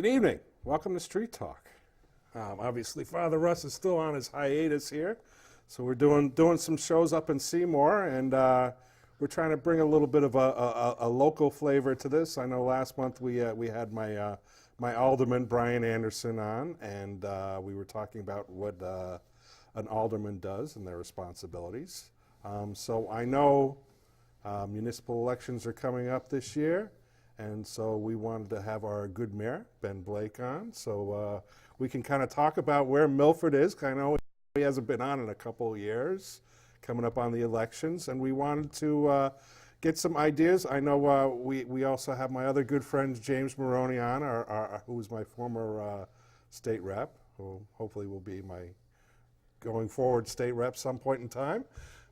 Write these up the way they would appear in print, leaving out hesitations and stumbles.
Good evening. Welcome to Street Talk. Obviously, Father Russ is still on his hiatus here, so we're doing some shows up in Seymour, and we're trying to bring a little bit of a local flavor to this. I know last month we had my alderman Brian Anderson on, and we were talking about what an alderman does and their responsibilities. So I know municipal elections are coming up this year. And so we wanted to have our good mayor, Ben Blake, on, so we can kind of talk about where Milford is. I know he hasn't been on in a couple of years, coming up on the elections, and we wanted to get some ideas. I know we also have my other good friend, James Maroney, on, who was my former state rep, who hopefully will be my going forward state rep some point in time.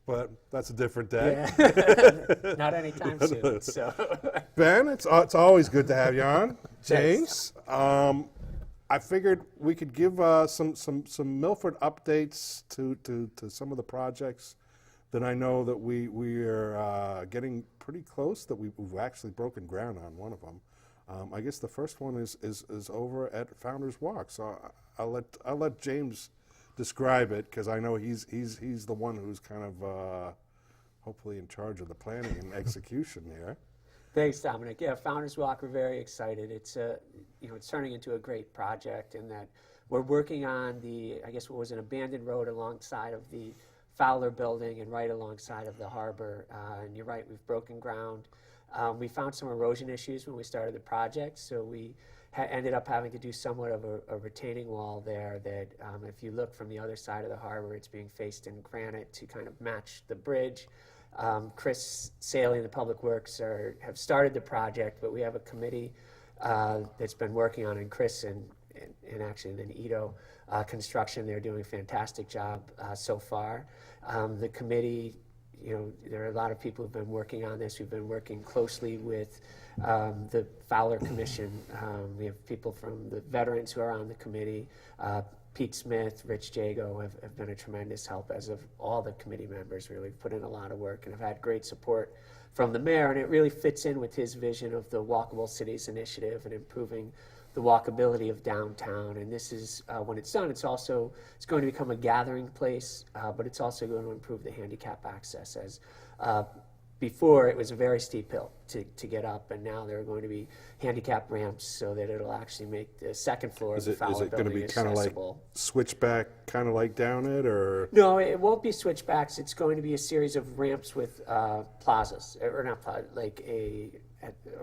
But that's a different day. Yeah. Not anytime soon. So. Ben, it's always good to have you on. James, I figured we could give some Milford updates to some of the projects that I know that we are getting pretty close. That we've actually broken ground on one of them. I guess the first one is over at Founders Walk. So I'll let James describe it, because I know he's the one who's kind of hopefully in charge of the planning and execution here. Thanks, Dominic. Yeah, Founders Walk, we're very excited. It's it's turning into a great project in that we're working on what was an abandoned road alongside of the Fowler building and right alongside of the harbor. And you're right, we've broken ground. We found some erosion issues when we started the project, so we ended up having to do somewhat of a retaining wall there that if you look from the other side of the harbor, it's being faced in granite to kind of match the bridge. Chris Saley and the Public Works have started the project, but we have a committee that's been working on it, and Chris and actually then Ito Construction, they're doing a fantastic job so far. The committee, there are a lot of people who've been working on this. We've been working closely with the Fowler Commission. We have people from the veterans who are on the committee. Pete Smith, Rich Jago have been a tremendous help, as of all the committee members. Really put in a lot of work and have had great support from the mayor. And it really fits in with his vision of the Walkable Cities Initiative and improving the walkability of downtown. And this is, when it's done, it's going to become a gathering place, but it's also going to improve the handicap access. As before, it was a very steep hill to get up, and now there are going to be handicap ramps so that it'll actually make the second floor of the Fowler building accessible. Is it going to be kind of like switchback, kind of like down it, or? No, it won't be switchbacks. It's going to be a series of ramps with plazas, or not plazas, like a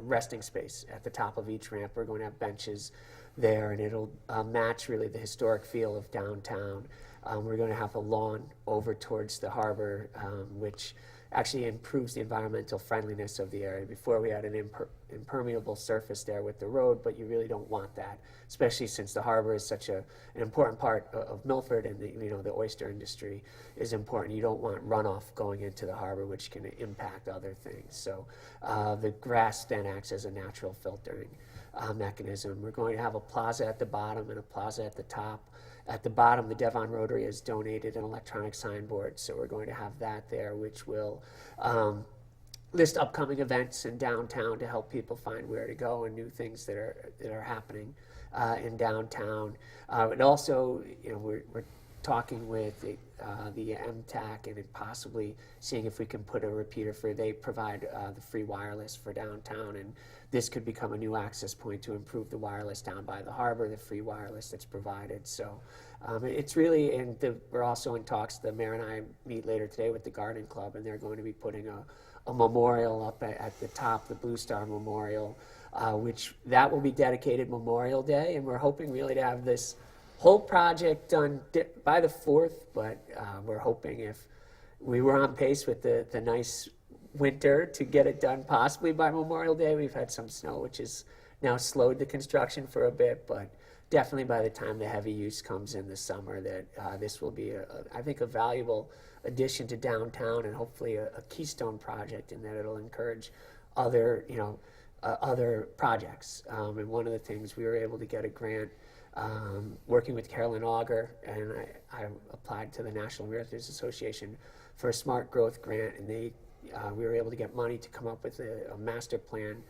resting space at the top of each ramp. We're going to have benches there, and it'll match really the historic feel of downtown. We're going to have a lawn over towards the harbor, which actually improves the environmental friendliness of the area. Before, we had an impermeable surface there with the road, but you really don't want that, especially since the harbor is such an important part of Milford, and the oyster industry is important. You don't want runoff going into the harbor, which can impact other things. So the grass then acts as a natural filtering mechanism. We're going to have a plaza at the bottom and a plaza at the top. At the bottom, the Devon Rotary has donated an electronic signboard, so we're going to have that there, which will list upcoming events in downtown to help people find where to go and new things that are happening in downtown. And also, we're talking with the MTAC and possibly seeing if we can put a repeater they provide the free wireless for downtown, and this could become a new access point to improve the wireless down by the harbor, the free wireless that's provided. So it's really, and we're also in talks. The mayor and I meet later today with the Garden Club, and they're going to be putting a memorial up at the top, the Blue Star Memorial, which that will be dedicated Memorial Day, and we're hoping really to have this whole project done by the 4th, but we're hoping, if we were on pace with the nice winter, to get it done possibly by Memorial Day. We've had some snow, which has now slowed the construction for a bit, but definitely by the time the heavy use comes in the summer, that this will be, I think, a valuable addition to downtown, and hopefully a keystone project, in that it'll encourage other projects. And one of the things, we were able to get a grant working with Carolyn Auger, and I applied to the National Realtors Association for a smart growth grant, and we were able to get money to come up with a master plan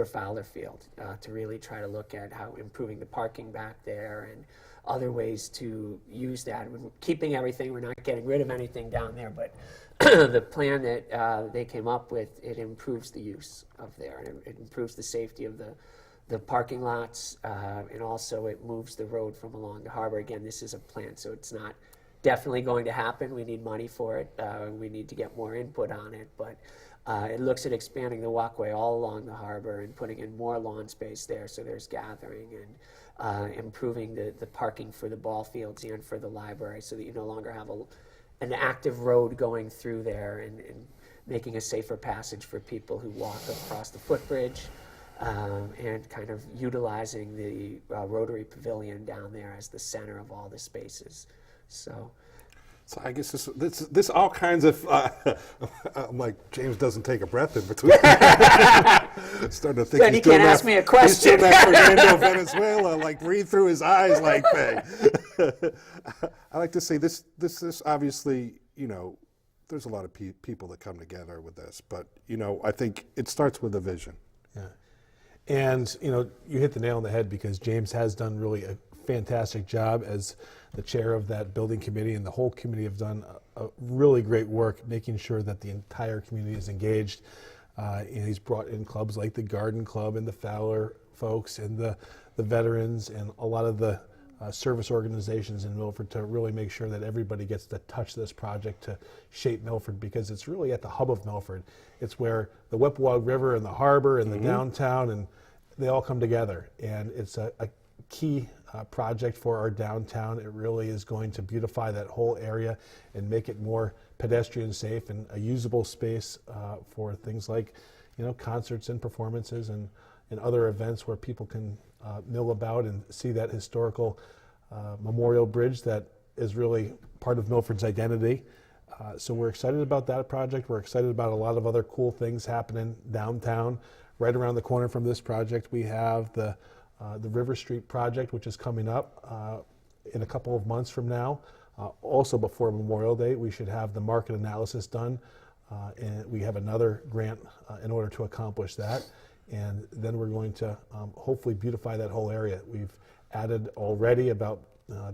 Fowler Field, to really try to look at how improving the parking back there and other ways to use that. We're keeping everything, we're not getting rid of anything down there, but the plan that they came up with, it improves the use of there, and it improves the safety of the parking lots, and also it moves the road from along the harbor. Again, this is a plan, so it's not definitely going to happen. We need money for it. We need to get more input on it, but it looks at expanding the walkway all along the harbor and putting in more lawn space there so there's gathering, and improving the parking for the ball fields and for the library so that you no longer have an active road going through there, and making a safer passage for people who walk across the footbridge, and kind of utilizing the Rotary Pavilion down there as the center of all the spaces. So I guess this all kinds of, I'm like, James doesn't take a breath in between. Starting to think then he can't ask me a question. He's doing that Fernando Venezuela, like read through his eyes like thing. I like to say this obviously, there's a lot of people that come together with this, but, I think it starts with a vision. Yeah. And, you hit the nail on the head, because James has done really a fantastic job as the chair of that building committee, and the whole committee have done a really great work making sure that the entire community is engaged. He's brought in clubs like the Garden Club and the Fowler folks and the veterans and a lot of the service organizations in Milford to really make sure that everybody gets to touch this project to shape Milford, because it's really at the hub of Milford. It's where the Whippoorwill River and the harbor and the downtown, and they all come together. And it's a key project for our downtown. It really is going to beautify that whole area and make it more pedestrian safe and a usable space for things like, concerts and performances and other events where people can mill about and see that historical memorial bridge that is really part of Milford's identity. So we're excited about that project. We're excited about a lot of other cool things happening downtown. Right around the corner from this project, we have the River Street project, which is coming up in a couple of months from now. Also before Memorial Day, we should have the market analysis done, and we have another grant in order to accomplish that. And then we're going to hopefully beautify that whole area. We've added already about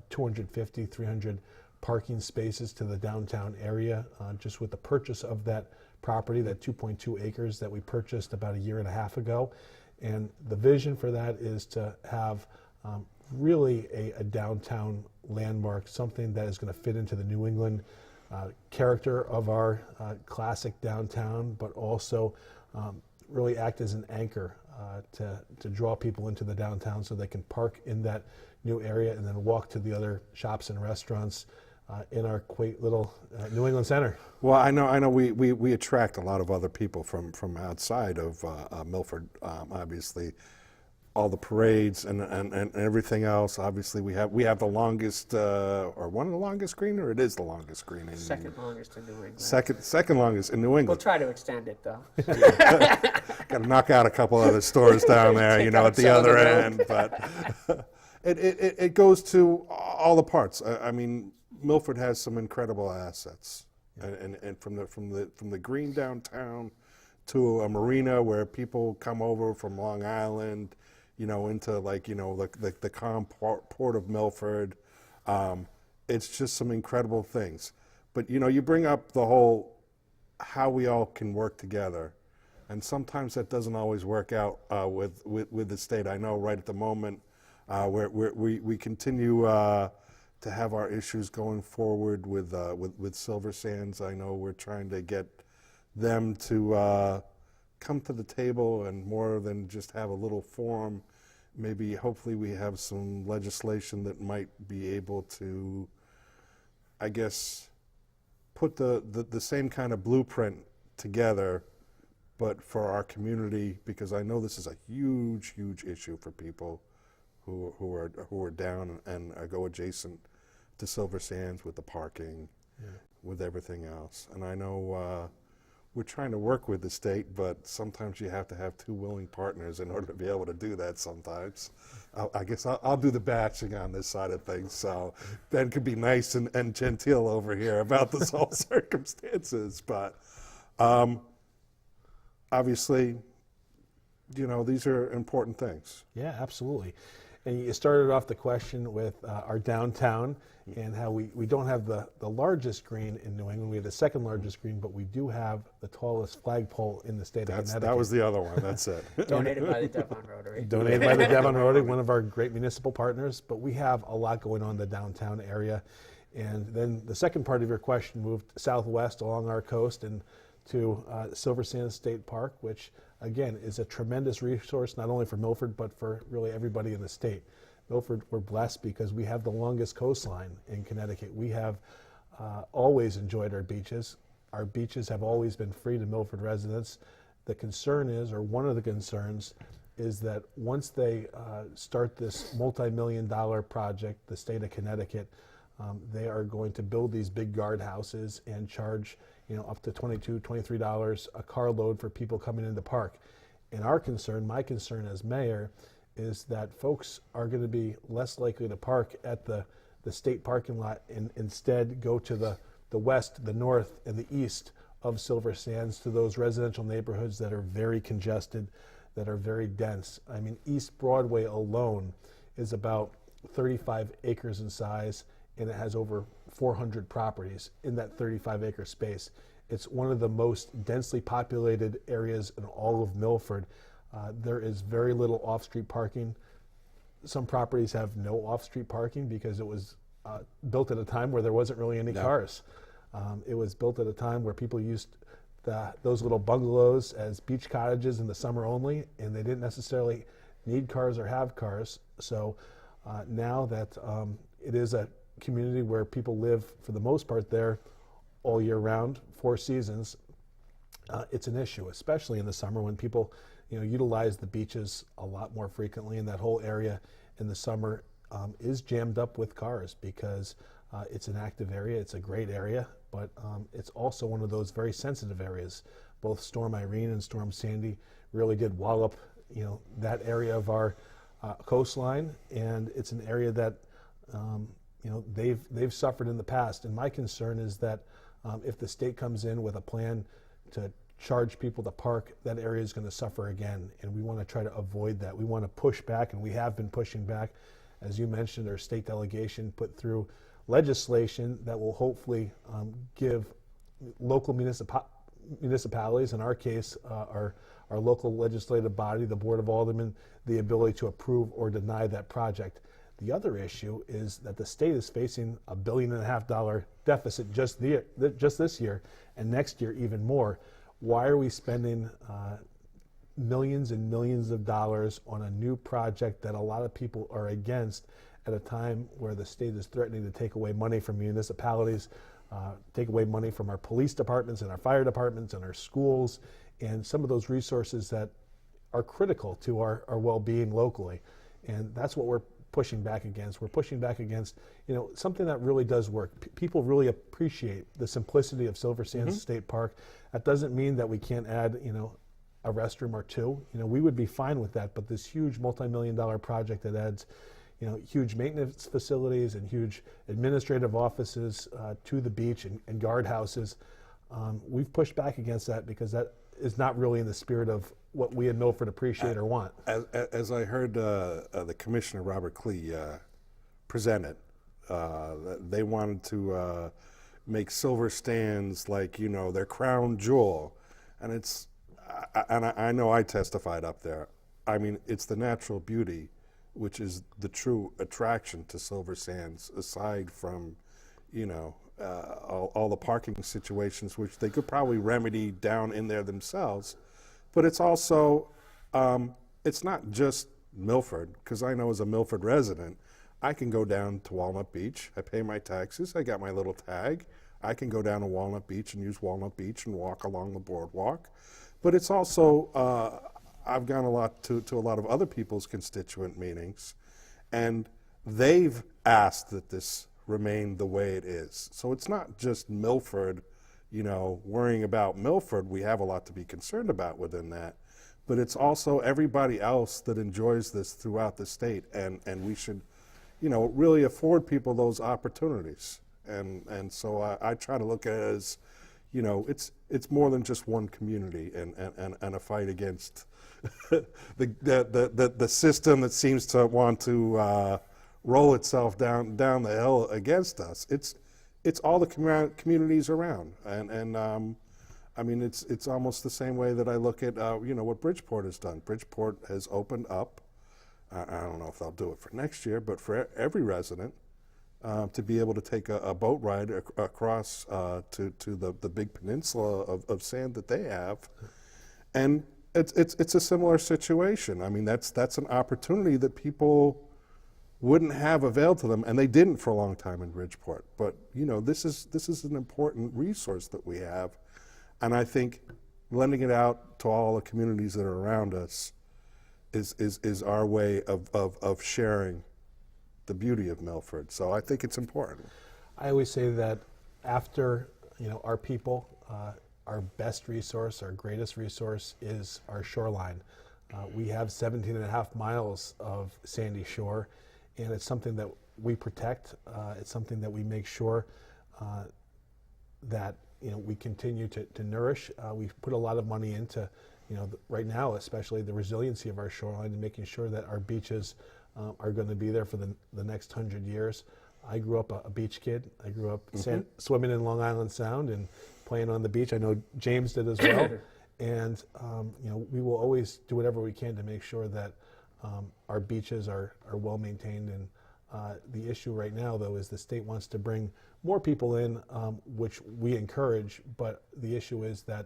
250, 300 parking spaces to the downtown area just with the purchase of that property, that 2.2 acres that we purchased about a year and a half ago. And the vision for that is to have really a downtown landmark, something that is going to fit into the New England character of our classic downtown, but also really act as an anchor to draw people into the downtown so they can park in that new area and then walk to the other shops and restaurants in our quaint little New England center. Well, I know we attract a lot of other people from outside of Milford. Obviously, all the parades and everything else. Obviously, we have the longest or one of the longest green, or it is the longest green. Second longest in New England. Second longest in New England. We'll try to extend it though. Got to knock out a couple other stores down there, at the other end. But it goes to all the parts. I mean, Milford has some incredible assets, and from the green downtown to a marina where people come over from Long Island, into the calm port of Milford. It's just some incredible things. But you bring up the whole how we all can work together, and sometimes that doesn't always work out with the state. I know right at the moment we continue to have our issues going forward with Silver Sands. I know we're trying to get them to come to the table and more than just have a little forum. Maybe hopefully we have some legislation that might be able to, I guess, put the same kind of blueprint together, but for our community, because I know this is a huge issue for people who are down and go adjacent to Silver Sands with the parking, with everything else. And I know we're trying to work with the state, but sometimes you have to have two willing partners in order to be able to do that sometimes. I guess I'll do the batching on this side of things, so Ben could be nice and genteel over here about this whole circumstances. But obviously, these are important things. Yeah, absolutely. And you started off the question with our downtown and how we don't have the largest green in New England. We have the second largest green, but we do have the tallest flagpole in the state of Connecticut. That was the other one. That's it. Donated by the Devon Rotary. Donated by the Devon Rotary, one of our great municipal partners. But we have a lot going on in the downtown area. And then the second part of your question moved southwest along our coast and to Silver Sands State Park, which again is a tremendous resource not only for Milford but for really everybody in the state. Milford, we're blessed because we have the longest coastline in Connecticut. We have always enjoyed our beaches. Our beaches have always been free to Milford residents. The concern is, or one of the concerns, is that once they start this multi-million-dollar project, the state of Connecticut, they are going to build these big guardhouses and charge up to $22, $23 a carload for people coming into the park. And our concern, my concern as mayor, is that folks are going to be less likely to park at the state parking lot and instead go to the west, the north, and the east of Silver Sands to those residential neighborhoods that are very congested, that are very dense. I mean, East Broadway alone is about 35 acres in size, and it has over 400 properties in that 35-acre space. It's one of the most densely populated areas in all of Milford. There is very little off-street parking. Some properties have no off-street parking because it was built at a time where there wasn't really any cars. It was built at a time where people used those little bungalows as beach cottages in the summer only, and they didn't necessarily need cars or have cars. So now that it is a community where people live, for the most part, there all year round, 4 seasons, it's an issue, especially in the summer when people utilize the beaches a lot more frequently, and that whole area in the summer is jammed up with cars because it's an active area, it's a great area, but it's also one of those very sensitive areas. Both Storm Irene and Storm Sandy really did wallop that area of our coastline, and it's an area that they've suffered in the past. And my concern is that if the state comes in with a plan to charge people to park, that area is going to suffer again, and we want to try to avoid that. We want to push back, and we have been pushing back. As you mentioned, our state delegation put through legislation that will hopefully give local municipalities, in our case, our local legislative body, the Board of Aldermen, the ability to approve or deny that project. The other issue is that the state is facing a $1.5 billion deficit just this year, and next year even more. Why are we spending millions and millions of dollars on a new project that a lot of people are against at a time where the state is threatening to take away money from municipalities, take away money from our police departments and our fire departments and our schools, and some of those resources that are critical to our well-being locally? And that's what we're pushing back against. We're pushing back against something that really does work. People really appreciate the simplicity of Silver Sands State Park. That doesn't mean that we can't add a restroom or two. We would be fine with that, but this huge multi-million-dollar project that adds huge maintenance facilities and huge administrative offices to the beach and guardhouses, we've pushed back against that because that is not really in the spirit of what we in Milford appreciate or want. As I heard the Commissioner, Robert Klee, present it, they wanted to make Silver Sands like, their crown jewel. And I know I testified up there. I mean, it's the natural beauty, which is the true attraction to Silver Sands, aside from, all the parking situations, which they could probably remedy down in there themselves. But it's also, it's not just Milford, because I know as a Milford resident, I can go down to Walnut Beach, I pay my taxes, I got my little tag, I can go down to Walnut Beach and use Walnut Beach and walk along the boardwalk. But it's also, I've gone a lot to a lot of other people's constituent meetings, and they've asked that this remain the way it is. So it's not just Milford, worrying about Milford. We have a lot to be concerned about within that, but it's also everybody else that enjoys this throughout the state, and we should, really afford people those opportunities. And so I try to look at it as, it's more than just one community and a fight against the system that seems to want to roll itself down the hill against us. It's all the communities around, and I mean, it's almost the same way that I look at what Bridgeport has done. Bridgeport has opened up. I don't know if they'll do it for next year, but for every resident to be able to take a boat ride across to the big peninsula of sand that they have, and it's a similar situation. I mean, that's an opportunity that people wouldn't have availed to them, and they didn't for a long time in Bridgeport. But this is an important resource that we have, and I think lending it out to all the communities that are around us is our way of sharing the beauty of Milford. So I think it's important. I always say that after our people, our best resource, our greatest resource is our shoreline. We have 17 and a half miles of sandy shore, and it's something that we protect. It's something that we make sure that we continue to nourish. We've put a lot of money into right now, especially the resiliency of our shoreline and making sure that our beaches are going to be there for the next 100 years. I grew up a beach kid. I grew up swimming in Long Island Sound and playing on the beach. I know James did as well. And we will always do whatever we can to make sure that our beaches are well maintained. And the issue right now, though, is the state wants to bring more people in, which we encourage. But the issue is that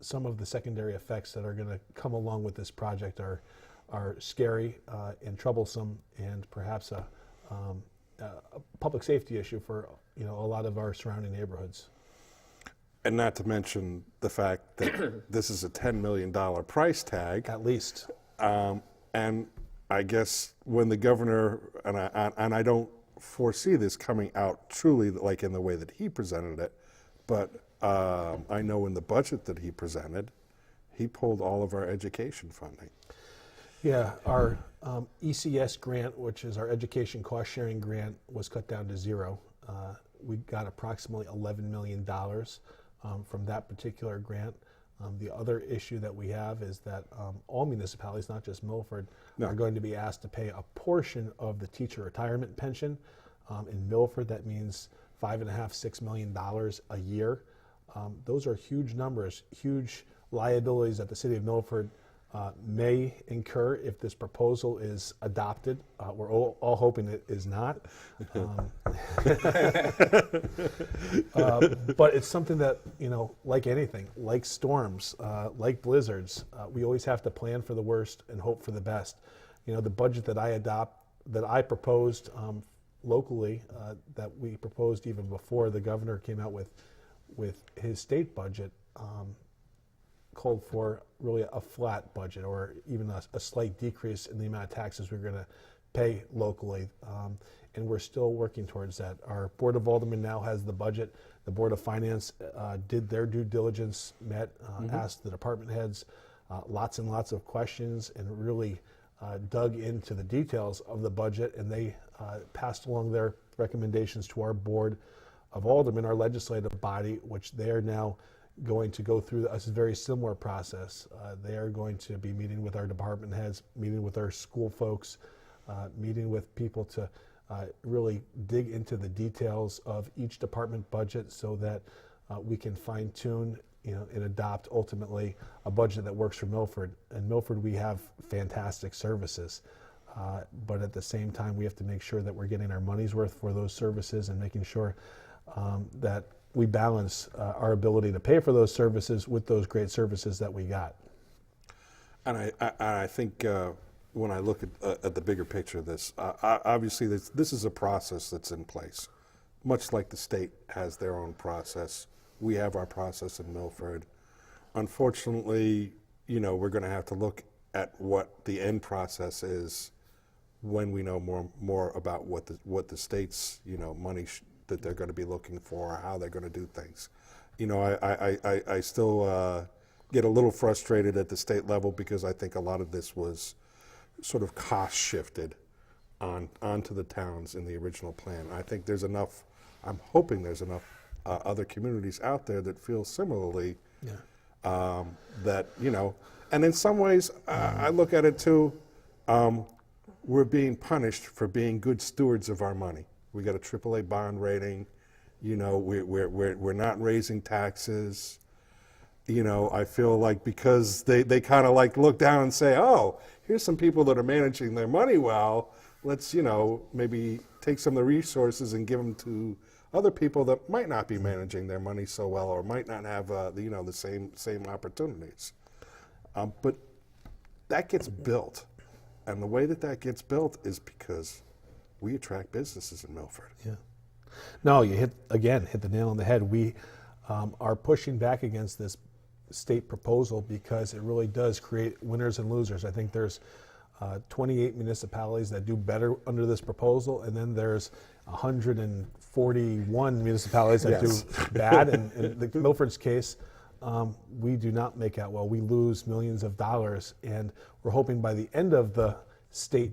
some of the secondary effects that are going to come along with this project are scary and troublesome, and perhaps a public safety issue for a lot of our surrounding neighborhoods. And not to mention the fact that this is a $10 million price tag. At least. And I guess when the governor, and I don't foresee this coming out truly like in the way that he presented it, but I know in the budget that he presented, he pulled all of our education funding. Yeah, our ECS grant, which is our education cost sharing grant, was cut down to zero. We got approximately $11 million from that particular grant. The other issue that we have is that all municipalities, not just Milford, are going to be asked to pay a portion of the teacher retirement pension. In Milford, that means $5.5–6 million a year. Those are huge numbers, huge liabilities that the city of Milford may incur if this proposal is adopted. We're all hoping it is not. But it's something that, like anything, like storms, like blizzards, we always have to plan for the worst and hope for the best. The budget that I proposed locally, that we proposed even before the governor came out with his state budget, called for really a flat budget, or even a slight decrease in the amount of taxes we're going to pay locally. And we're still working towards that. Our Board of Aldermen now has the budget. The Board of Finance did their due diligence, asked the department heads lots and lots of questions, and really dug into the details of the budget, and they passed along their recommendations to our Board of Aldermen, our legislative body, which they are now going to go through a very similar process. They are going to be meeting with our department heads, meeting with our school folks, meeting with people to really dig into the details of each department budget so that we can fine tune and adopt ultimately a budget that works for Milford. In Milford, we have fantastic services, but at the same time, we have to make sure that we're getting our money's worth for those services and making sure that we balance our ability to pay for those services with those great services that we got. And I think when I look at the bigger picture of this, obviously this is a process that's in place. Much like the state has their own process, we have our process in Milford. Unfortunately, we're going to have to look at what the end process is when we know more about what the state's money that they're going to be looking for, how they're going to do things. I still get a little frustrated at the state level because I think a lot of this was sort of cost shifted onto the towns in the original plan. I think there's enough, I'm hoping there's enough other communities out there that feel similarly. Yeah. That, and in some ways, I look at it too, we're being punished for being good stewards of our money. We got a AAA bond rating, we're not raising taxes. I feel like because they kind of like look down and say, oh, here's some people that are managing their money well, let's, maybe take some of the resources and give them to other people that might not be managing their money so well or might not have, the same opportunities. But that gets built. And the way that gets built is because we attract businesses in Milford. Yeah. No, you hit the nail on the head. We are pushing back against this state proposal because it really does create winners and losers. I think there's 28 municipalities that do better under this proposal, and then there's 141 municipalities that Yes. do bad. And in the Milford's case, we do not make out well. We lose millions of dollars, and we're hoping by the end of the state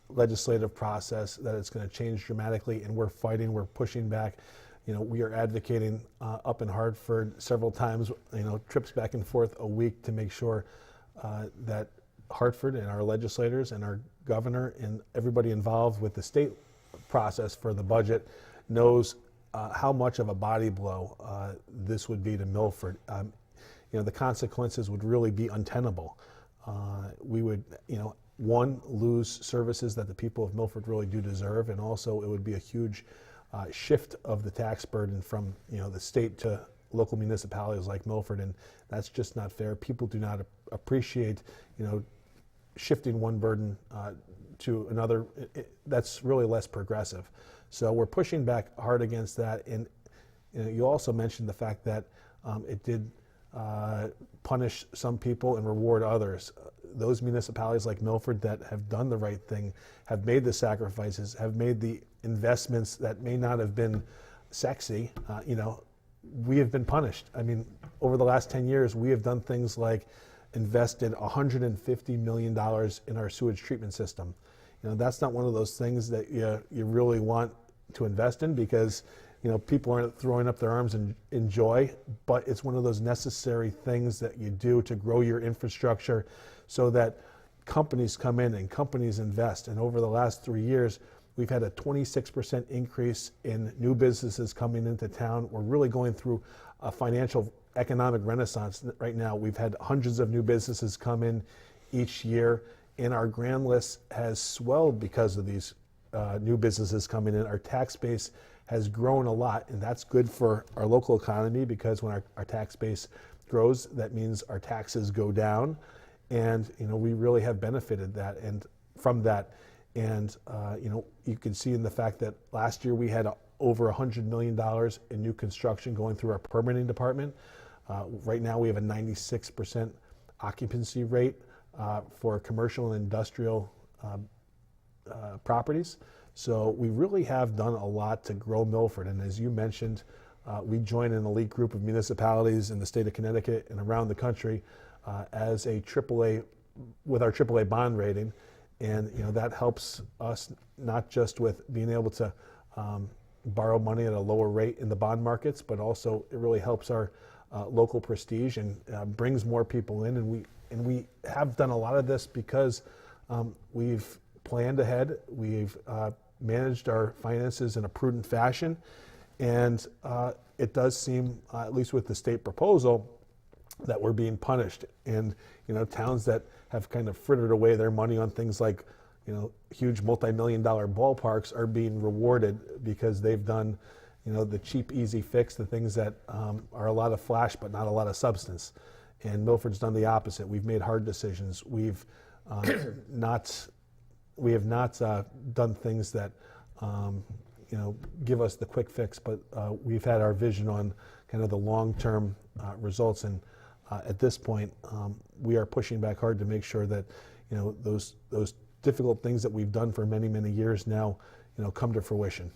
legislative process that it's going to change dramatically, and we're fighting, we're pushing back. We are advocating up in Hartford several times, trips back and forth a week to make sure that Hartford and our legislators and our governor and everybody involved with the state process for the budget knows how much of a body blow this would be to Milford. The consequences would really be untenable. We would, one, lose services that the people of Milford really do deserve, and also it would be a huge shift of the tax burden from the state to local municipalities like Milford, and that's just not fair. People do not appreciate shifting one burden to another. That's really less progressive. So we're pushing back hard against that. And you also mentioned the fact that it did punish some people and reward others. Those municipalities like Milford that have done the right thing, have made the sacrifices, have made the investments that may not have been sexy, we have been punished. I mean, over the last 10 years, we have done things like invested $150 million in our sewage treatment system. That's not one of those things that you really want to invest in because people aren't throwing up their arms and enjoy, but it's one of those necessary things that you do to grow your infrastructure so that companies come in and companies invest. And over the last 3 years, we've had a 26% increase in new businesses coming into town. We're really going through a financial economic renaissance right now. We've had hundreds of new businesses come in each year, and our grand list has swelled because of these new businesses coming in. Our tax base has grown a lot, and that's good for our local economy because when our tax base grows, that means our taxes go down, and we really have benefited that and from that. And you can see in the fact that last year we had over $100 million in new construction going through our permitting department. Right now we have a 96% occupancy rate for commercial and industrial properties. So we really have done a lot to grow Milford. And as you mentioned, we join an elite group of municipalities in the state of Connecticut and around the country as a AAA, with our AAA bond rating. And that helps us not just with being able to borrow money at a lower rate in the bond markets, but also it really helps our local prestige and brings more people in. And we have done a lot of this because we've planned ahead. We've managed our finances in a prudent fashion, and it does seem, at least with the state proposal, that we're being punished. And towns that have kind of frittered away their money on things like huge multi-million-dollar ballparks are being rewarded because they've done the cheap, easy fix, the things that are a lot of flash but not a lot of substance. And Milford's done the opposite. We've made hard decisions. We have not done things that give us the quick fix, but we've had our vision on kind of the long-term results. And at this point, we are pushing back hard to make sure that those difficult things that we've done for many, many years now come to fruition.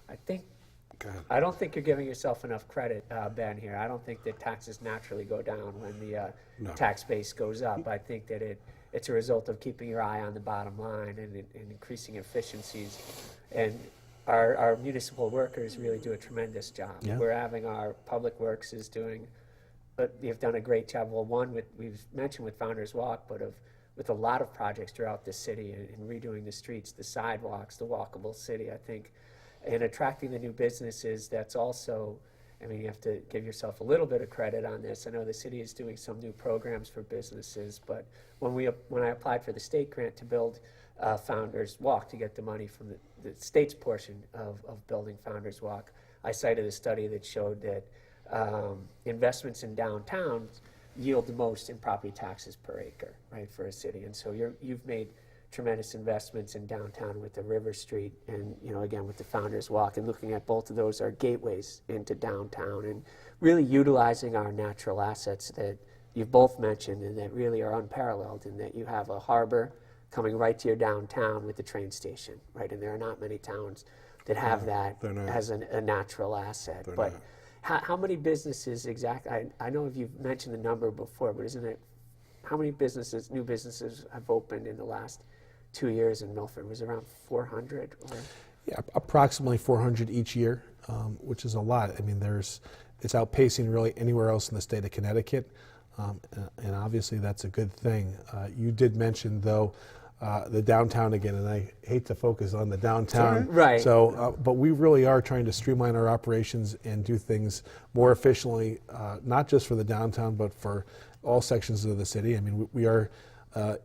I don't think you're giving yourself enough credit, Ben, here. I don't think that taxes naturally go down when the tax base goes up. I think that it's a result of keeping your eye on the bottom line and increasing efficiencies. And our municipal workers really do a tremendous job. Yeah. We're having our public works is doing, they've done a great job. Well, one we've mentioned with Founders Walk, but with a lot of projects throughout the city and redoing the streets, the sidewalks, the walkable city, I think, and attracting the new businesses. That's also, I mean, you have to give yourself a little bit of credit on this. I know the city is doing some new programs for businesses, but when I applied for the state grant to build Founders Walk, to get the money from the state's portion of building Founders Walk, I cited a study that showed that investments in downtowns yield the most in property taxes per acre, right, for a city. And so you've made tremendous investments in downtown with the River Street and, again, with the Founders Walk, and looking at both of those are gateways into downtown and really utilizing our natural assets that you've both mentioned and that really are unparalleled, in that you have a harbor coming right to your downtown with the train station, right? And there are not many towns that have that as a natural asset. But how many businesses exactly, I know you've mentioned the number before, but isn't it, how many new businesses have opened in the last 2 years in Milford? Was it around 400? Yeah, approximately 400 each year, which is a lot. I mean, it's outpacing really anywhere else in the state of Connecticut, and obviously that's a good thing. You did mention, though, the downtown again, and I hate to focus on the downtown. Right. So, but we really are trying to streamline our operations and do things more efficiently, not just for the downtown, but for all sections of the city. I mean, we are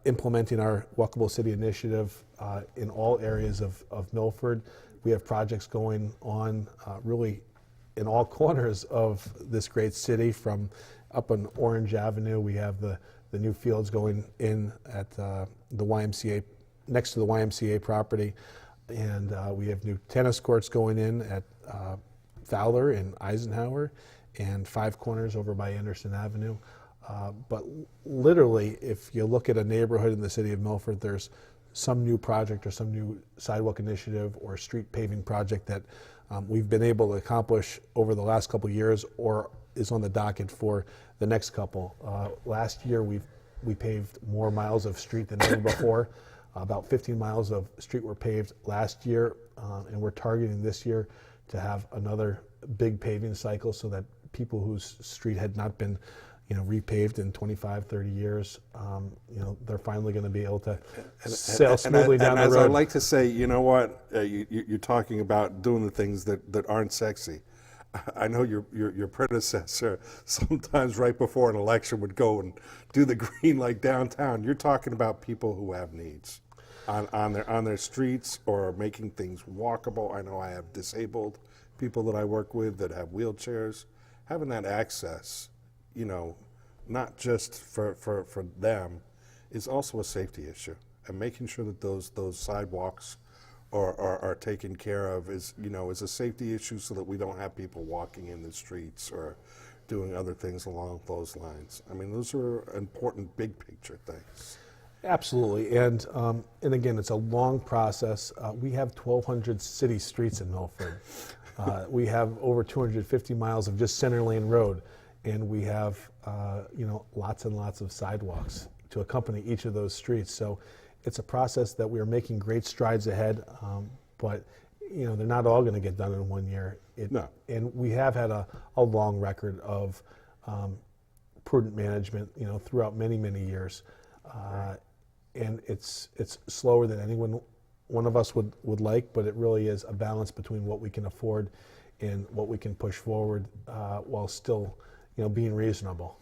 implementing our Walkable City initiative in all areas of Milford. We have projects going on really in all corners of this great city. From up on Orange Avenue, we have the new fields going in at the YMCA, next to the YMCA property, and we have new tennis courts going in at Fowler and Eisenhower, and Five Corners over by Anderson Avenue. But literally, if you look at a neighborhood in the city of Milford, there's some new project or some new sidewalk initiative or street paving project that we've been able to accomplish over the last couple of years, or is on the docket for the next couple. Last year, we paved more miles of street than ever before. About 15 miles of street were paved last year, and we're targeting this year to have another big paving cycle, so that people whose street had not been repaved in 25, 30 years, they're finally going to be able to sail smoothly down the road. And as I like to say, you know what, you're talking about doing the things that aren't sexy. I know your predecessor sometimes right before an election would go and do the green light downtown. You're talking about people who have needs on their streets, or making things walkable. I know I have disabled people that I work with that have wheelchairs. Having that access, not just for them, is also a safety issue. And making sure that those sidewalks are taken care of is a safety issue, so that we don't have people walking in the streets or doing other things along those lines. I mean, those are important big picture things. Absolutely, and again, it's a long process. We have 1,200 city streets in Milford. We have over 250 miles of just center lane road, and we have lots and lots of sidewalks to accompany each of those streets. So it's a process that we are making great strides ahead, but they're not all going to get done in 1 year. No. And we have had a long record of prudent management, throughout many, many years. And it's slower than one of us would like, but it really is a balance between what we can afford and what we can push forward, while still being reasonable.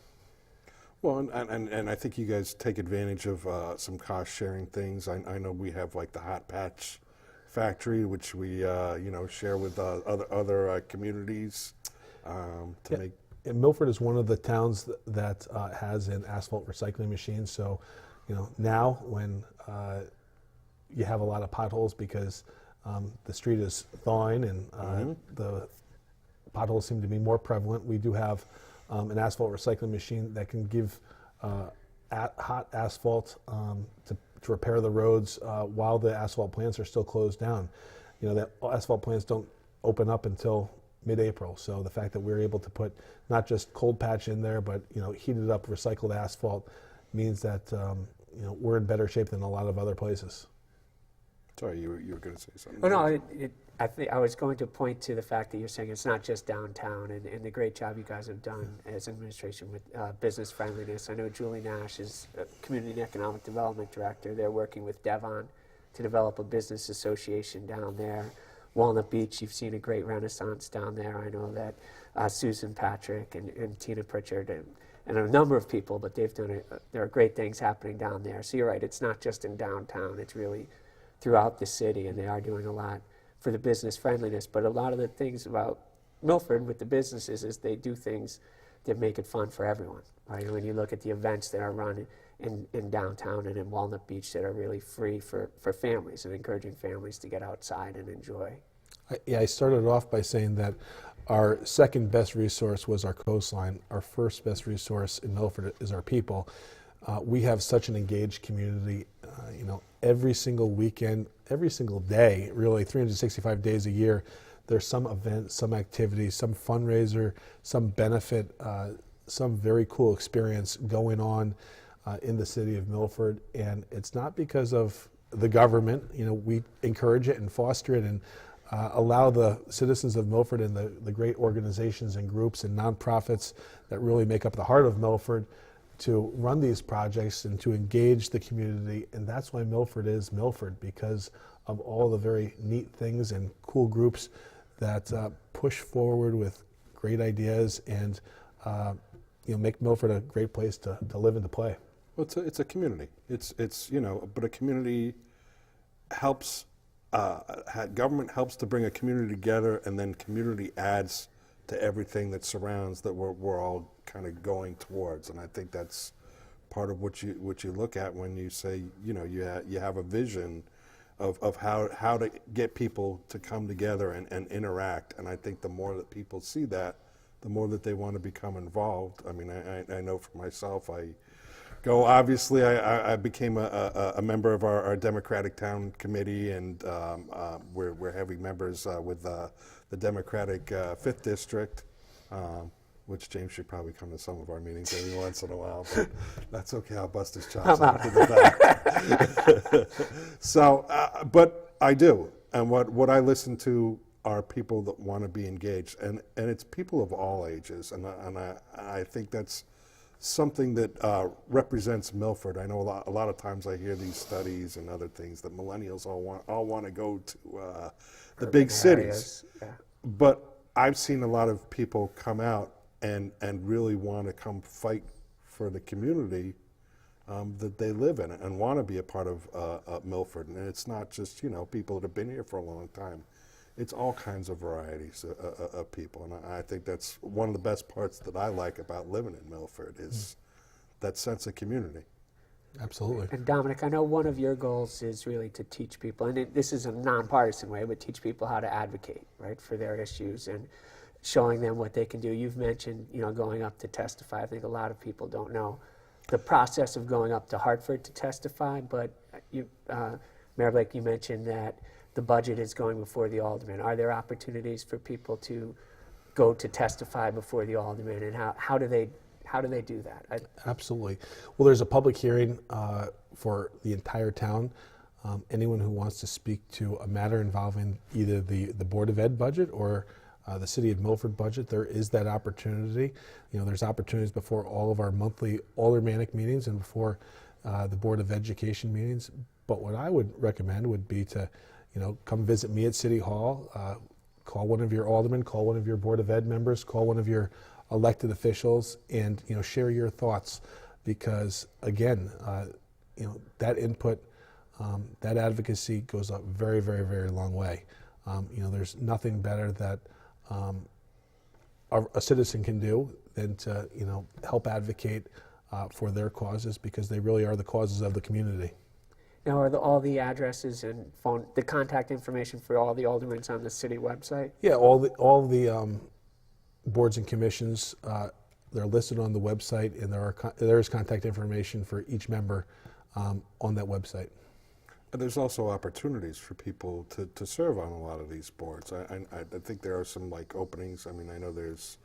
Well, and I think you guys take advantage of some cost sharing things. I know we have like the Hot Patch Factory, which we share with other communities to make. And Milford is one of the towns that has an asphalt recycling machine. So, now when you have a lot of potholes because the street is thawing and the potholes seem to be more prevalent, we do have an asphalt recycling machine that can give hot asphalt to repair the roads while the asphalt plants are still closed down. The asphalt plants don't open up until mid-April, so the fact that we're able to put not just cold patch in there, but heated up recycled asphalt means that we're in better shape than a lot of other places. Sorry, you were going to say something. Oh no, I think I was going to point to the fact that you're saying it's not just downtown, and the great job you guys have done as administration with business friendliness. I know Julie Nash is Community and Economic Development Director. They're working with Devon to develop a business association down there. Walnut Beach, you've seen a great renaissance down there. I know that Susan Patrick and Tina Pritchard and a number of people, but they've done it. There are great things happening down there. So you're right, it's not just in downtown, it's really throughout the city, and they are doing a lot for the business friendliness. But a lot of the things about Milford with the businesses is they do things that make it fun for everyone, right? When you look at the events that are run in downtown and in Walnut Beach that are really free for families and encouraging families to get outside and enjoy. I started off by saying that our second best resource was our coastline. Our first best resource in Milford is our people. We have such an engaged community. Every single weekend, every single day, really 365 days a year, there's some event, some activity, some fundraiser, some benefit, some very cool experience going on in the city of Milford. And it's not because of the government. We encourage it and foster it and allow the citizens of Milford and the great organizations and groups and nonprofits that really make up the heart of Milford to run these projects and to engage the community. And that's why Milford is Milford, because of all the very neat things and cool groups that push forward with great ideas and make Milford a great place to live and to play. Well, it's a community. It's but a community helps. Government helps to bring a community together, and then community adds to everything that surrounds that we're all kind of going towards. And I think that's part of what you look at when you say you have a vision of how to get people to come together and interact. And I think the more that people see that, the more that they want to become involved. I mean, I know for myself, obviously, I became a member of our Democratic Town Committee, and we're heavy members with the Democratic 5th District, which James should probably come to some of our meetings every once in a while, but that's okay, I'll bust his chops after the fact. So, but I do, and what I listen to are people that want to be engaged, and it's people of all ages, and I think that's something that represents Milford. I know a lot of times I hear these studies and other things that millennials all want to go to the big cities. Yeah. But I've seen a lot of people come out and really want to come fight for the community that they live in and want to be a part of Milford. And it's not just people that have been here for a long time. It's all kinds of varieties of people, and I think that's one of the best parts that I like about living in Milford is that sense of community. Absolutely. And Dominic, I know one of your goals is really to teach people, and this is a nonpartisan way, but teach people how to advocate, right, for their issues and showing them what they can do. You've mentioned, going up to testify. I think a lot of people don't know the process of going up to Hartford to testify, but Mayor Blake, you mentioned that the budget is going before the alderman. Are there opportunities for people to go to testify before the alderman, and how do they do that? Absolutely. Well, there's a public hearing for the entire town. Anyone who wants to speak to a matter involving either the Board of Ed budget or the City of Milford budget, there is that opportunity. There's opportunities before all of our monthly aldermanic meetings and before the Board of Education meetings. But what I would recommend would be to come visit me at City Hall, call one of your aldermen, call one of your Board of Ed members, call one of your elected officials, and share your thoughts, because again, that input, that advocacy goes a very, very, very long way. There's nothing better that a citizen can do than to help advocate for their causes, because they really are the causes of the community. Now, are all the addresses and the contact information for all the aldermen on the city website? Yeah, all the boards and commissions, they're listed on the website, and there is contact information for each member on that website. And there's also opportunities for people to serve on a lot of these boards. I think there are some openings. I mean, I know there's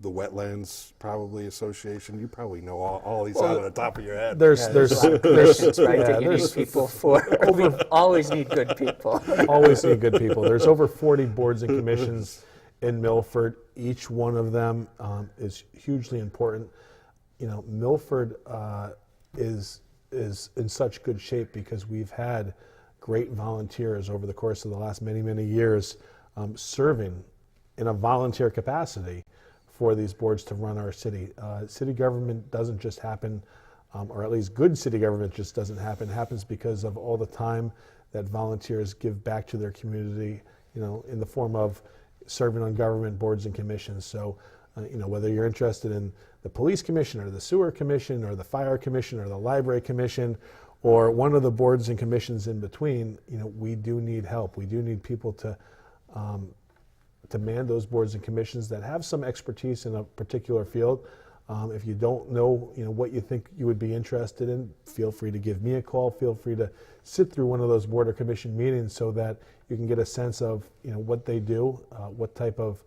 the Wetlands probably Association. You probably know all these out of the top of your head. There's There's a lot of commissions, right, that you need there's people for. We always need good people. always need good people. There's over 40 boards and commissions in Milford. Each one of them is hugely important. You know, Milford is in such good shape because we've had great volunteers over the course of the last many years serving in a volunteer capacity for these boards to run our city. City government doesn't just happen, or at least good city government just doesn't happen. It happens because of all the time that volunteers give back to their community, you know, in the form of serving on government boards and commissions. So, you know, whether you're interested in the police commission or the sewer commission or the fire commission or the library commission or one of the boards and commissions in between, you know, we do need help. We do need people to man those boards and commissions that have some expertise in a particular field. If you don't know, you know, what you think you would be interested in, feel free to give me a call. Feel free to sit through one of those board or commission meetings so that you can get a sense of, you know, what they do, what type of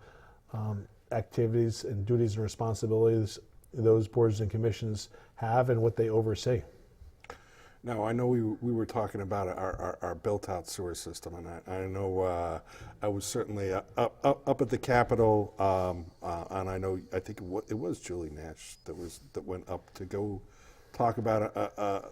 activities and duties and responsibilities those boards and commissions have, and what they oversee. Now, I know we were talking about our built-out sewer system, and I know I was certainly up at the Capitol, and I think it was Julie Nash that went up to go talk about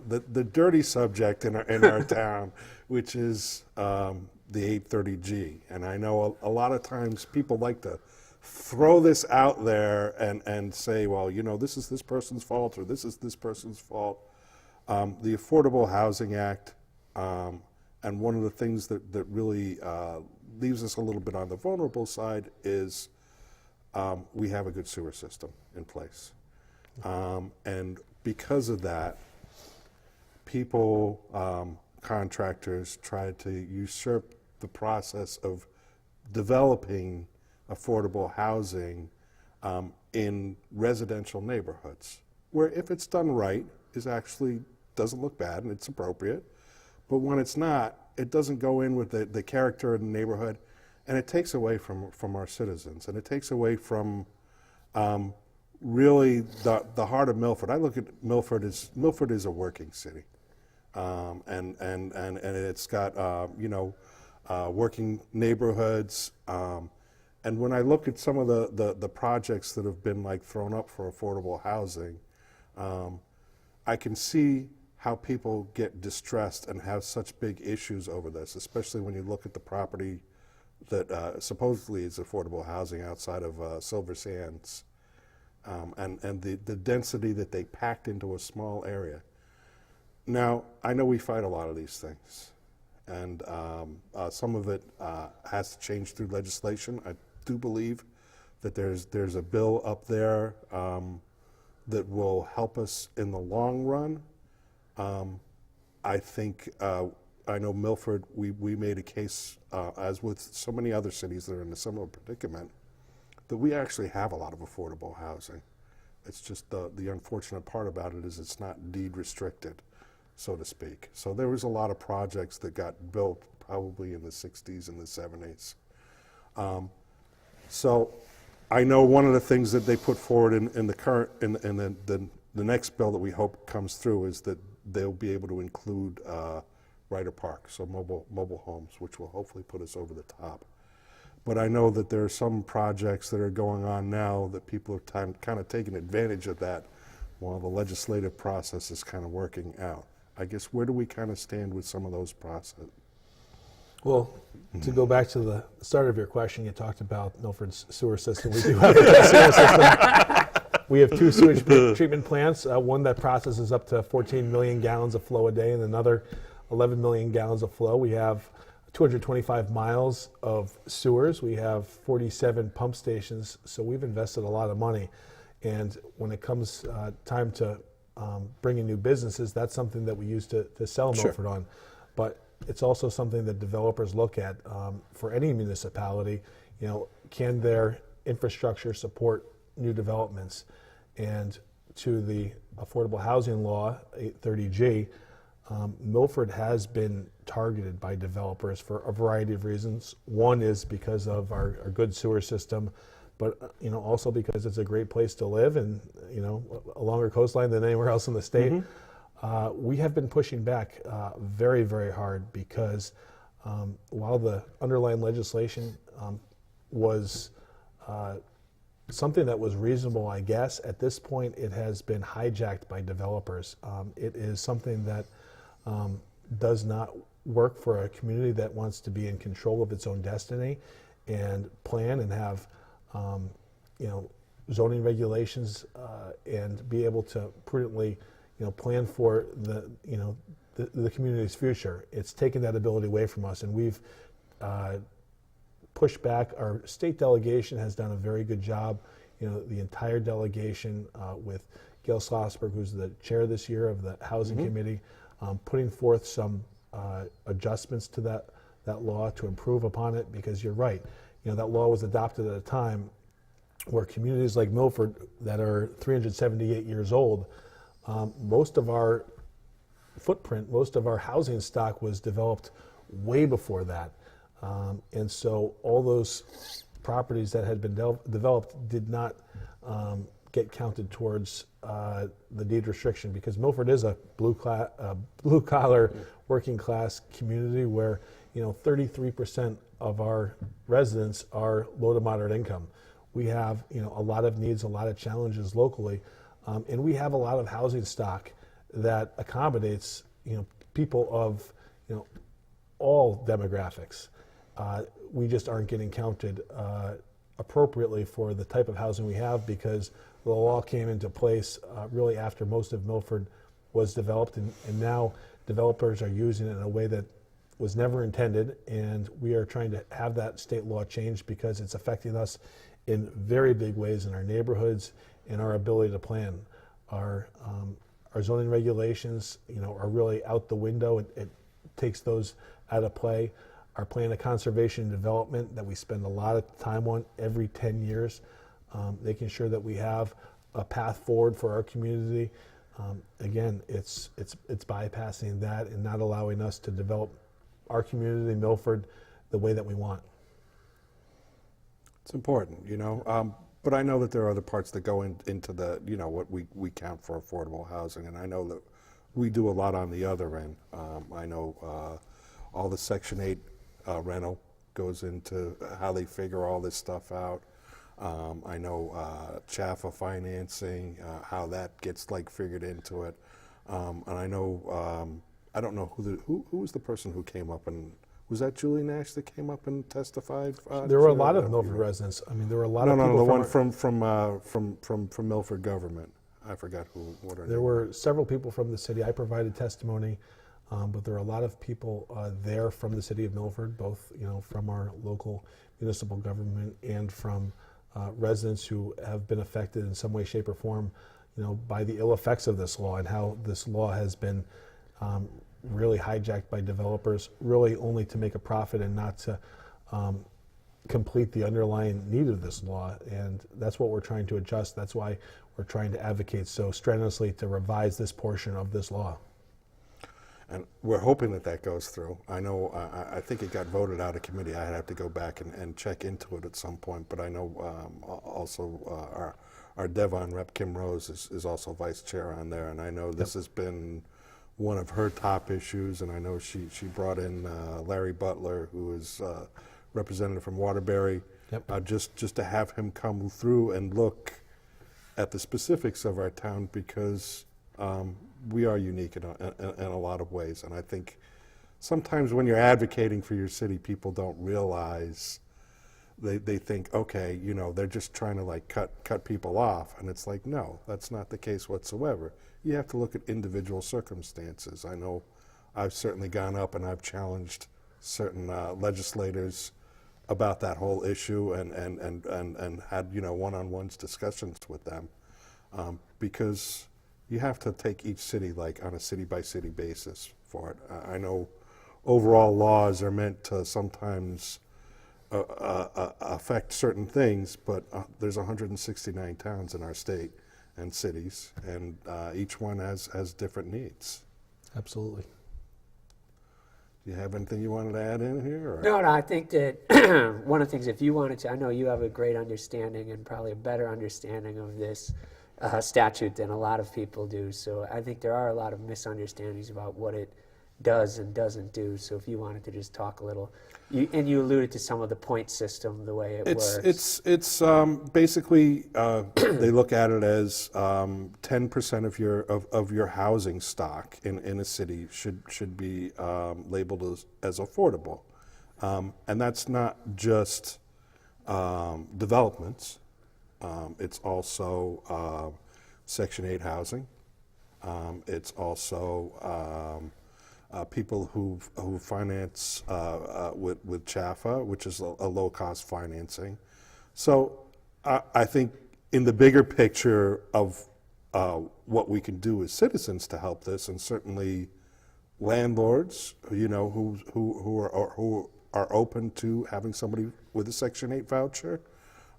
the dirty subject in our town, which is the 830G. And I know a lot of times people like to throw this out there and say, well, you know, this is this person's fault or this is this person's fault. The Affordable Housing Act, and one of the things that really leaves us a little bit on the vulnerable side is we have a good sewer system in place. And because of that, people, contractors try to usurp the process of developing affordable housing in residential neighborhoods, where if it's done right, is actually doesn't look bad and it's appropriate. But when it's not, it doesn't go in with the character of the neighborhood, and it takes away from our citizens, and it takes away from really the heart of Milford. I look at Milford is a working city, and it's got working neighborhoods. And when I look at some of the projects that have been like thrown up for affordable housing, I can see how people get distressed and have such big issues over this, especially when you look at the property that supposedly is affordable housing outside of Silver Sands, and the density that they packed into a small area. Now, I know we fight a lot of these things, and some of it has to change through legislation. I do believe that there's a bill up there that will help us in the long run. I think, I know Milford, we made a case, as with so many other cities that are in a similar predicament, that we actually have a lot of affordable housing. It's just the unfortunate part about it is it's not deed restricted, so to speak. So there was a lot of projects that got built probably in the 60s and the 70s. So I know one of the things that they put forward in the current, in the next bill that we hope comes through is that they'll be able to include Ryder Park, so mobile homes, which will hopefully put us over the top. But I know that there are some projects that are going on now that people are kind of taking advantage of that while the legislative process is kind of working out. I guess where do we kind of stand with some of those processes? Well, to go back to the start of your question, you talked about Milford's sewer system. We do have a good sewer system. We have two sewage treatment plants, one that processes up to 14 million gallons of flow a day and another 11 million gallons of flow. We have 225 miles of sewers. We have 47 pump stations, so we've invested a lot of money. And when it comes time to bring in new businesses, that's something that we use to sell Milford on. But it's also something that developers look at for any municipality. You know, can their infrastructure support new developments? And to the affordable housing law, 830G, Milford has been targeted by developers for a variety of reasons. One is because of our good sewer system. but also because it's a great place to live and a longer coastline than anywhere else in the state. We have been pushing back very, very hard because while the underlying legislation was something that was reasonable, I guess, at this point it has been hijacked by developers. It is something that does not work for a community that wants to be in control of its own destiny and plan and have zoning regulations and be able to prudently plan for the community's future. It's taken that ability away from us, and we've pushed back. Our state delegation has done a very good job. The entire delegation with Gail Schlossberg, who's the chair this year of the Housing Committee, putting forth some adjustments to that law to improve upon it, because you're right. That law was adopted at a time where communities like Milford that are 378 years old, most of our footprint, most of our housing stock was developed way before that. And so all those properties that had been developed did not get counted towards the deed restriction, because Milford is a blue collar working class community where 33% of our residents are low to moderate income. We have a lot of needs, a lot of challenges locally, and we have a lot of housing stock that accommodates people of all demographics. We just aren't getting counted appropriately for the type of housing we have, because the law came into place really after most of Milford was developed, and now developers are using it in a way that was never intended, and we are trying to have that state law changed because it's affecting us in very big ways in our neighborhoods and our ability to plan. Our zoning regulations, are really out the window. It takes those out of play. Our plan of conservation and development that we spend a lot of time on every 10 years, making sure that we have a path forward for our community. Again, it's bypassing that and not allowing us to develop our community, Milford, the way that we want. It's important, but I know that there are other parts that go into the, what we count for affordable housing, and I know that we do a lot on the other end. I know all the Section 8 rental goes into how they figure all this stuff out. I know CHAFA financing, how that gets figured into it, and I know I don't know who was the person who came up and. Was that Julie Nash that came up and testified? There were a lot of Milford residents. I mean, there were a lot of people. No, the one from Milford government. I forgot what her name. There were several people from the city. I provided testimony, but there were a lot of people there from the city of Milford, both from our local municipal government and from residents who have been affected in some way, shape, or form, by the ill effects of this law and how this law has been. Really hijacked by developers, really only to make a profit and not to complete the underlying need of this law. And that's what we're trying to adjust. That's why we're trying to advocate so strenuously to revise this portion of this law. And we're hoping that goes through. I know, I think it got voted out of committee. I'd have to go back and check into it at some point, but I know also our Devon rep, Kim Rose, is also vice chair on there, and I know this has been one of her top issues, and I know she brought in Larry Butler, who is representative from Waterbury, just to have him come through and look at the specifics of our town, because we are unique in a lot of ways. And I think sometimes when you're advocating for your city, people don't realize, they think, okay, they're just trying to cut people off, and it's like, no, that's not the case whatsoever. You have to look at individual circumstances. I know I've certainly gone up and I've challenged certain legislators about that whole issue and had one-on-ones discussions with them, because you have to take each city on a city-by-city basis for it. I know overall laws are meant to sometimes affect certain things, but there's 169 towns in our state and cities, and each one has different needs. Absolutely. you have anything you wanted to add in here? Or? No, I think that one of the things, if you wanted to, I know you have a great understanding and probably a better understanding of this statute than a lot of people do. So I think there are a lot of misunderstandings about what it does and doesn't do. So if you wanted to just talk a little, and you alluded to some of the point system, the way it works. It's basically they look at it as 10% of your housing stock in a city should be labeled as affordable, and that's not just developments. It's also Section 8 housing. It's also people who finance with CHAFA, which is a low-cost financing. So I think in the bigger picture of what we can do as citizens to help this, and certainly landlords, who are open to having somebody with a Section 8 voucher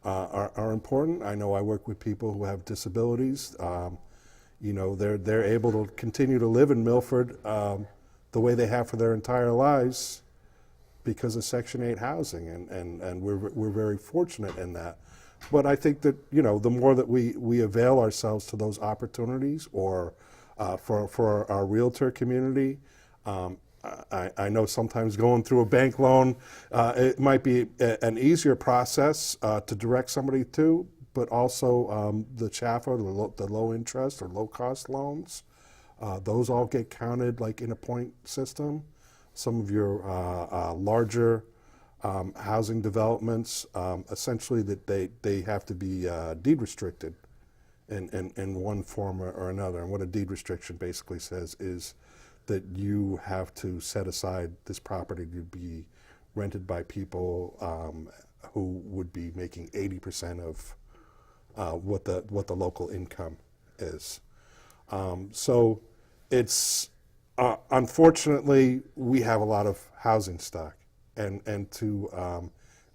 are important. I know I work with people who have disabilities. They're able to continue to live in Milford the way they have for their entire lives because of Section 8 housing, and we're very fortunate in that. But I think that the more that we avail ourselves to those opportunities, or for our realtor community, I know sometimes going through a bank loan, it might be an easier process to direct somebody to, but also the CHAFA, the low interest or low cost loans. Those all get counted like in a point system. Some of your larger housing developments, essentially that they have to be deed restricted in one form or another. And what a deed restriction basically says is that you have to set aside this property to be rented by people who would be making 80% of what the local income is. So it's unfortunately we have a lot of housing stock, and to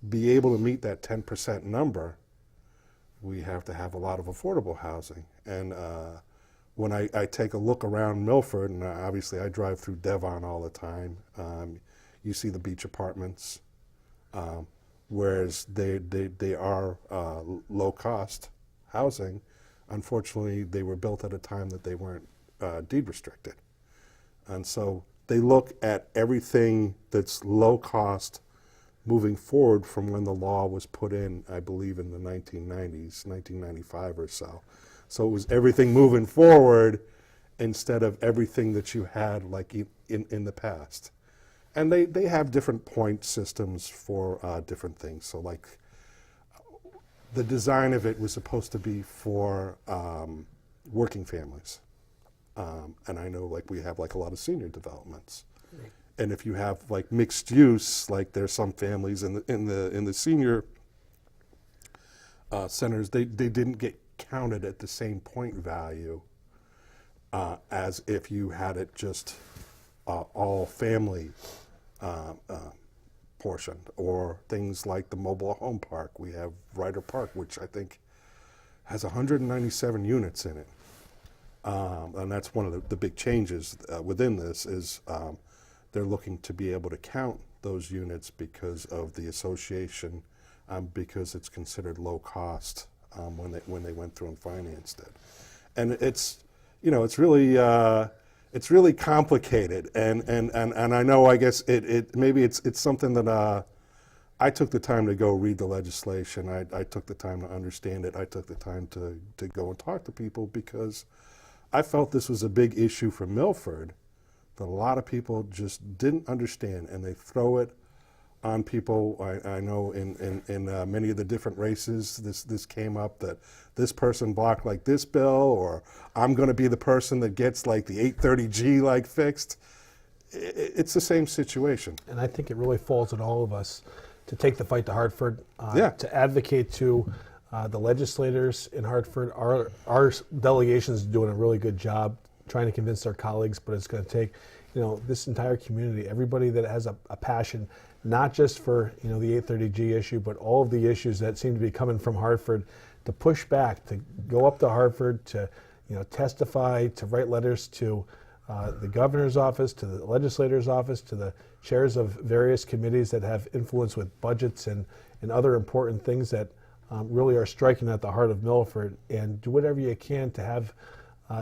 be able to meet that 10% number, we have to have a lot of affordable housing. And when I take a look around Milford, and obviously I drive through Devon all the time, you see the beach apartments, whereas they are low cost housing. Unfortunately, they were built at a time that they weren't deed restricted. And so they look at everything that's low cost moving forward from when the law was put in, I believe in the 1990s, 1995 or so. So it was everything moving forward instead of everything that you had like in the past. And they have different point systems for different things. So like the design of it was supposed to be for working families. And I know like we have like a lot of senior developments. Right. And if you have like mixed use, like there's some families in the senior centers, they didn't get counted at the same point value as if you had it just all family portion, or things like the mobile home park. We have Ryder Park, which I think has 197 units in it. And that's one of the big changes within this is they're looking to be able to count those units because of the association, because it's considered low cost when they went through and financed it. And it's really complicated, and I know, I guess it maybe it's something that I took the time to go read the legislation. I took the time to understand it. I took the time to go and talk to people, because I felt this was a big issue for Milford that a lot of people just didn't understand, and they throw it on people. I know in many of the different races, this came up, that this person blocked like this bill, or I'm going to be the person that gets like the 830G like fixed. It's the same situation. And I think it really falls on all of us to take the fight to Hartford, Yeah. to advocate to the legislators in Hartford. Our delegation is doing a really good job trying to convince our colleagues, but it's going to take, this entire community, everybody that has a passion, not just for, the 830G issue, but all of the issues that seem to be coming from Hartford, to push back, to go up to Hartford, to, testify, to write letters to the governor's office, to the legislator's office, to the chairs of various committees that have influence with budgets and other important things that really are striking at the heart of Milford, and do whatever you can to have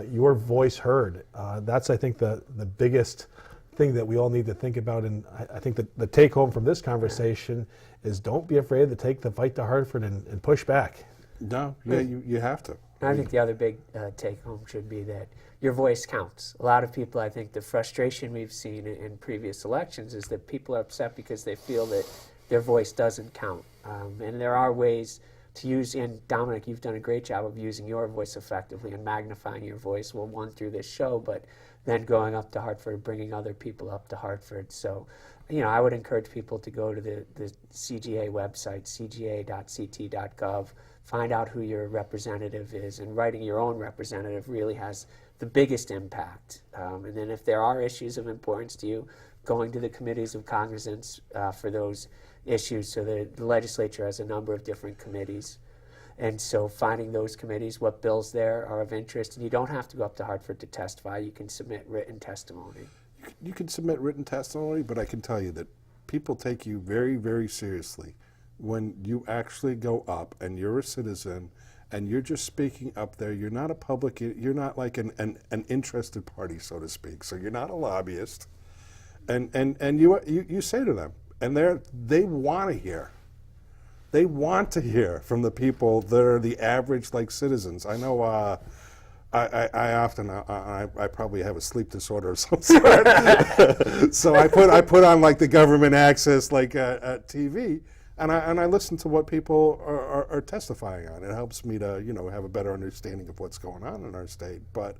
your voice heard. That's, I think, the biggest thing that we all need to think about. And I think that the take home from this conversation is don't be afraid to take the fight to Hartford and push back. No, yeah, you have to. I think the other big take home should be that your voice counts. A lot of people, I think the frustration we've seen in previous elections is that people are upset because they feel that their voice doesn't count. And there are ways to use, and Dominic, you've done a great job of using your voice effectively and magnifying your voice, well, one, through this show, but then going up to Hartford, bringing other people up to Hartford. So, I would encourage people to go to the CGA website, cga.ct.gov, find out who your representative is, and writing your own representative really has the biggest impact. And then if there are issues of importance to you, going to the committees of cognizance for those issues. So the legislature has a number of different committees. And so finding those committees, what bills there are of interest, and you don't have to go up to Hartford to testify. You can submit written testimony. You can submit written testimony, but I can tell you that people take you very, very seriously when you actually go up and you're a citizen and you're just speaking up there. You're not a public, you're not like an interested party, so to speak. So you're not a lobbyist. And you say to them, and they want to hear. They want to hear from the people that are the average like citizens. I know I often I probably have a sleep disorder of some sort. So I put on like the government access like TV, and I listen to what people are testifying on. It helps me to have a better understanding of what's going on in our state. But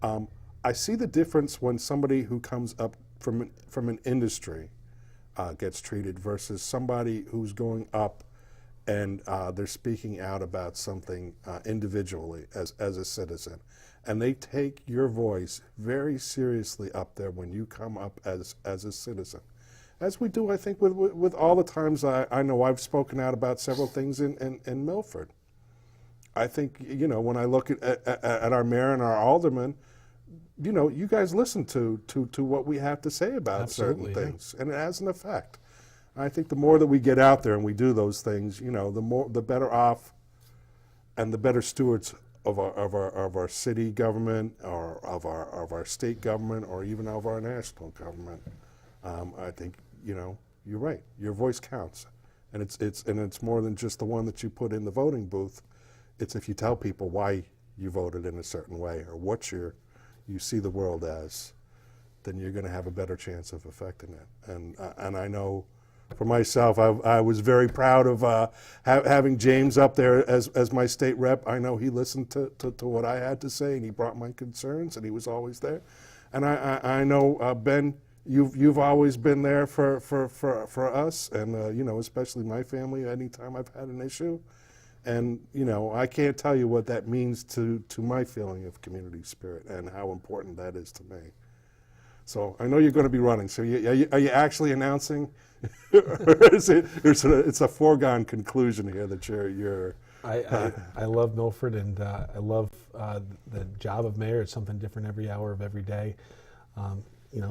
I see the difference when somebody who comes up from an industry gets treated versus somebody who's going up and they're speaking out about something individually as a citizen. And they take your voice very seriously up there when you come up as a citizen. As we do, I think, with all the times I know I've spoken out about several things in Milford. I think, when I look at our mayor and our aldermen, you guys listen to what we have to say about Absolutely, certain things, and it has an effect. I think the more that we get out there and we do those things, the better off and the better stewards of our city government, or of our state government, or even of our national government. I think you're right. Your voice counts, and it's more than just the one that you put in the voting booth. It's if you tell people why you voted in a certain way or what you see the world as, then you're going to have a better chance of affecting it. And I know. For myself, I was very proud of having James up there as my state rep. I know he listened to what I had to say, and he brought my concerns, and he was always there. And I know, Ben, you've always been there for us, and especially my family anytime I've had an issue. And I can't tell you what that means to my feeling of community spirit and how important that is to me. So I know you're going to be running. So are you actually announcing? Or is it's a foregone conclusion here that you're I love Milford, and I love the job of mayor. It's something different every hour of every day.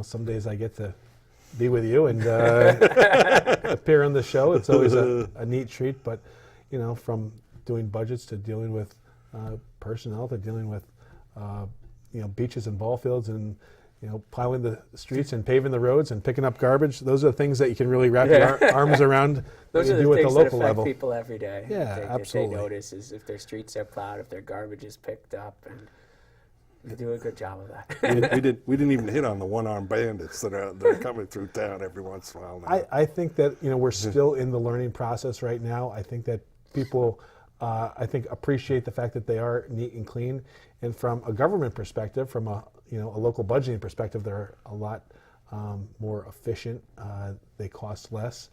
Some days I get to be with you and appear on the show. It's always a neat treat. But from doing budgets to dealing with personnel to dealing with beaches and ball fields and plowing the streets and paving the roads and picking up garbage. Those are the things that you can really wrap your arms around. Those are the do at the things local that affect level. people every day. Yeah, absolutely. They notice is if their streets are plowed, if their garbage is picked up, and they do a good job of that. we didn't even hit on the one-armed bandits that are coming through town every once in a while now. I think that we're still in the learning process right now. I think that people appreciate the fact that they are neat and clean, and from a government perspective, from a local budgeting perspective, they're a lot more efficient. They cost less.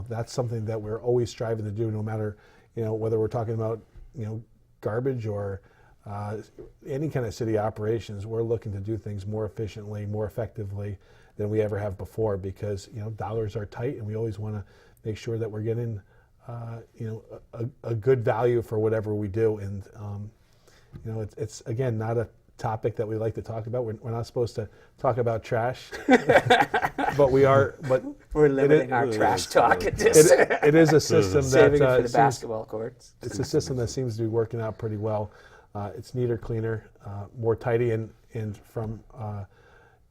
That's something that we're always striving to do, no matter whether we're talking about garbage or any kind of city operations. We're looking to do things more efficiently, more effectively than we ever have before, because dollars are tight, and we always want to make sure that we're getting a good value for whatever we do. And it's again not a topic that we like to talk about. We're not supposed to talk about trash, but we are. But We're limiting our trash talk at this. it is a system Saving that it for the seems, basketball courts. it's a system that seems to be working out pretty well. It's neater, cleaner, more tidy, and from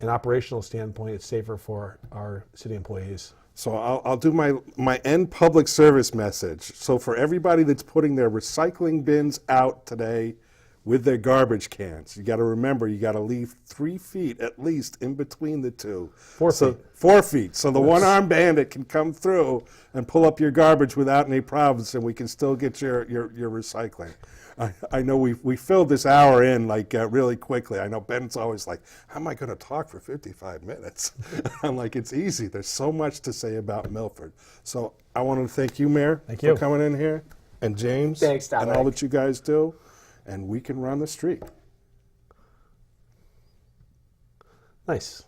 an operational standpoint, it's safer for our city employees. So I'll do my end public service message. So for everybody that's putting their recycling bins out today with their garbage cans, you got to remember you got to leave 3 feet at least in between the two. 4 So feet. 4 feet. So the one-armed bandit can come through and pull up your garbage without any problems, and we can still get your recycling. I know we filled this hour in really quickly. I know Ben's always like, how am I going to talk for 55 minutes? I'm like, it's easy. There's so much to say about Milford. So I want to thank you, Mayor, you. for coming in here, and James, Thanks, and all Dominic. that you guys do, and we can run the street. Nice.